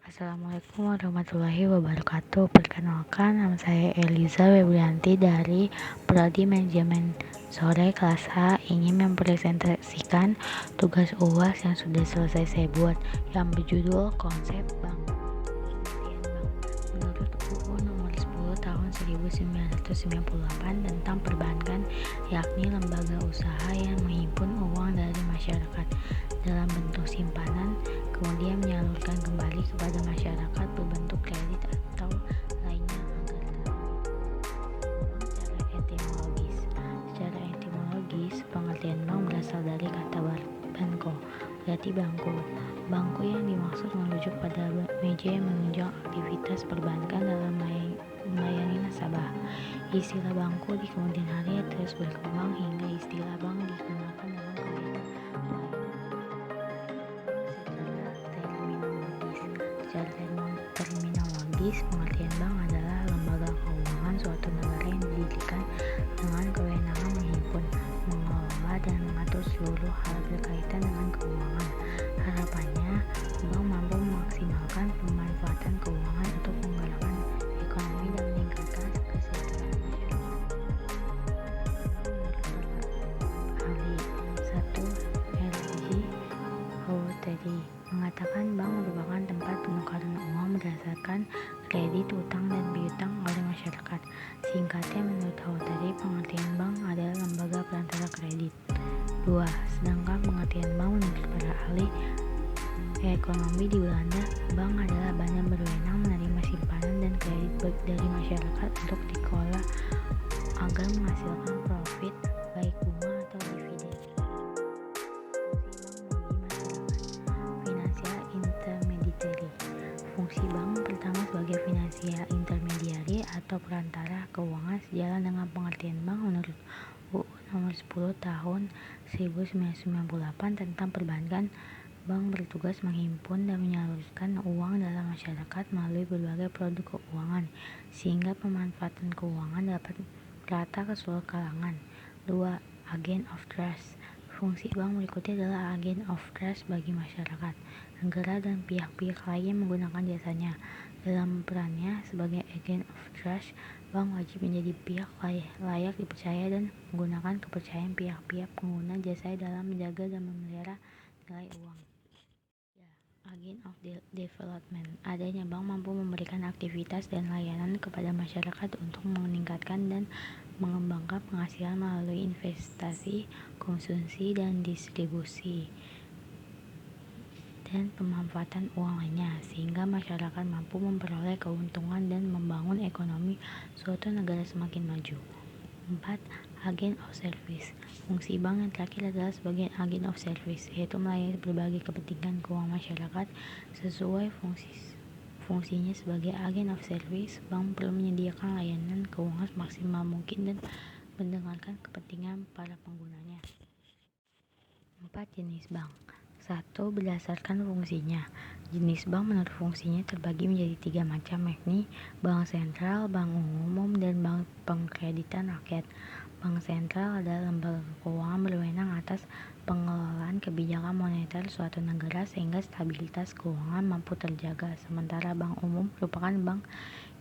Assalamualaikum warahmatullahi wabarakatuh. Perkenalkan, nama saya Eliza Webrianti dari Prodi Manajemen Sore kelas A. Ingin mempresentasikan tugas UAS yang sudah selesai saya buat, yang berjudul Konsep Bank. Menurut UU Nomor 10 Tahun 1998 tentang perbankan, yakni lembaga usaha yang menghimpun uang dari masyarakat dalam bentuk simpanan, kemudian menyalurkan kembali kepada masyarakat berbentuk kredit atau lainnya agar secara etimologis. Secara etimologis, pengertian bank berasal dari kata banko, berarti bangku. Bangku yang dimaksud merujuk pada meja yang menunjang aktivitas perbankan dalam melayani nasabah. Istilah bangku di kemudian hari terus berkembang hingga istilah bank digunakan dalam kaitan terminologis, pengertian bank adalah lembaga keuangan suatu negara yang didirikan dengan kewenangan menghimpun, mengelola, dan mengatur seluruh hal berkaitan dengan keuangan. Harapannya, bank mampu memaksimalkan pemanfaatan keuangan untuk menggerakkan ekonomi dan meningkatkan kesejahteraan masyarakat. Ahli 1. R.J. Houtry mengatakan bank merupakan tempat penukaran uang berdasarkan kredit, utang, dan piutang oleh masyarakat. Singkatnya, menurut Houtry, pengertian bank adalah lembaga perantara kredit. 2. Sedangkan pengertian bank menurut para ahli ekonomi di Belanda, bank adalah badan berwenang menerima simpanan dan kredit dari masyarakat untuk dikelola agar menghasilkan profit, baik bunga atau dividen. Financial Intermediary. Fungsi bank pertama sebagai financial intermediary atau perantara keuangan sejalan dengan pengertian bank menurut UU Nomor 10 Tahun 1998 tentang perbankan. Bank bertugas menghimpun dan menyalurkan uang dalam masyarakat melalui berbagai produk keuangan, sehingga pemanfaatan keuangan dapat merata ke seluruh kalangan. 2. Agent of Trust. Fungsi bank berikutnya adalah agent of trust bagi masyarakat, negara, dan pihak-pihak lain yang menggunakan jasanya. Dalam perannya sebagai agent of trust, bank wajib menjadi pihak layak dipercaya dan menggunakan kepercayaan pihak-pihak pengguna jasa dalam menjaga dan memelihara nilai uang. Agent of Development. Adanya bank mampu memberikan aktivitas dan layanan kepada masyarakat untuk meningkatkan dan mengembangkan penghasilan melalui investasi, konsumsi, dan distribusi dan pemanfaatan uang lainnya, sehingga masyarakat mampu memperoleh keuntungan dan membangun ekonomi suatu negara semakin maju. 4. Agent of Service. Fungsi bank yang terakhir adalah sebagai agent of service, yaitu melayani berbagai kepentingan keuangan masyarakat. Sesuai fungsinya sebagai agent of service, bank perlu menyediakan layanan keuangan maksimal mungkin dan mendengarkan kepentingan para penggunanya. 4. Jenis bank. 1. Berdasarkan fungsinya. Jenis bank menurut fungsinya terbagi menjadi 3 macam, yakni bank sentral, bank umum, dan bank pengkreditan rakyat. Bank sentral adalah lembaga keuangan berwenang atas pengelolaan kebijakan moneter suatu negara sehingga stabilitas keuangan mampu terjaga. Sementara bank umum merupakan bank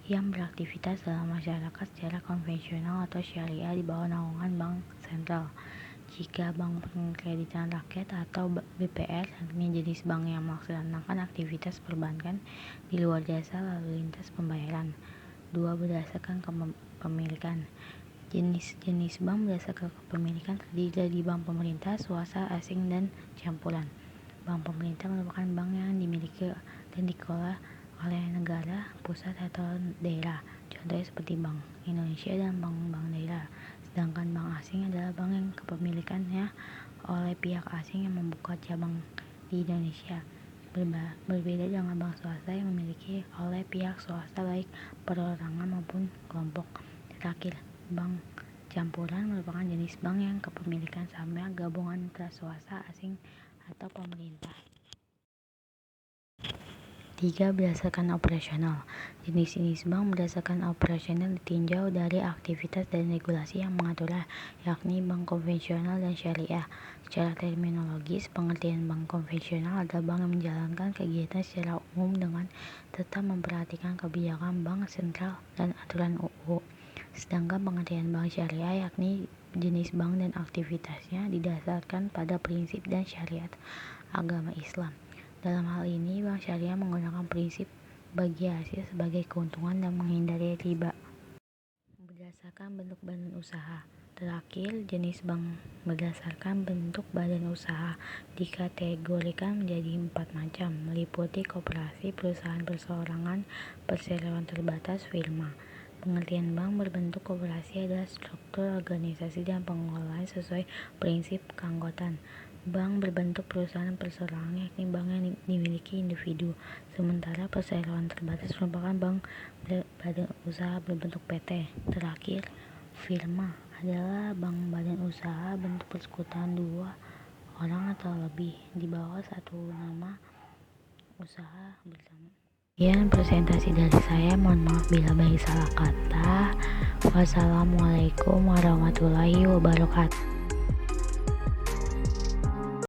yang beraktivitas dalam masyarakat secara konvensional atau syariah di bawah naungan bank sentral. Jika bank pengkreditan rakyat atau BPR, yakni jenis bank yang melaksanakan aktivitas perbankan di luar jasa lalu lintas pembayaran. 2. Berdasarkan kepemilikan. Jenis-jenis bank berdasarkan kepemilikan terdiri dari bank pemerintah, swasta, asing, dan campuran. Bank pemerintah merupakan bank yang dimiliki dan dikelola oleh negara, pusat, atau daerah. Contohnya seperti Bank Indonesia dan bank-bank daerah. Sedangkan bank asing adalah bank yang kepemilikannya oleh pihak asing yang membuka cabang di Indonesia. Berbeda dengan bank swasta yang memiliki oleh pihak swasta baik perorangan maupun kelompok. Terakhir, bank campuran merupakan jenis bank yang kepemilikan sama gabungan antara swasta, asing, atau pemerintah. 3. Berdasarkan operasional. Jenis-jenis bank berdasarkan operasional ditinjau dari aktivitas dan regulasi yang mengaturnya, yakni bank konvensional dan syariah. Secara terminologis, pengertian bank konvensional adalah bank yang menjalankan kegiatan secara umum dengan tetap memperhatikan kebijakan bank sentral dan aturan UU. Sedangkan pengertian bank syariah yakni jenis bank dan aktivitasnya didasarkan pada prinsip dan syariat agama Islam. Dalam hal ini, bank syariah menggunakan prinsip bagi hasil sebagai keuntungan dan menghindari riba. Berdasarkan bentuk badan usaha. Terakhir, jenis bank berdasarkan bentuk badan usaha dikategorikan menjadi 4 macam, meliputi koperasi, perusahaan perseorangan, perseroan terbatas, firma. Pengertian bank berbentuk koperasi adalah struktur organisasi dan pengelolaan sesuai prinsip keanggotaan. Bank berbentuk perusahaan perseorangan yakni bank yang dimiliki individu, sementara perseroan terbatas merupakan bank badan usaha berbentuk PT. Terakhir, firma adalah bank badan usaha bentuk persekutuan 2 orang atau lebih di bawah satu nama usaha bersama. Sekian presentasi dari saya, mohon maaf bila banyak salah kata. Wassalamualaikum warahmatullahi wabarakatuh.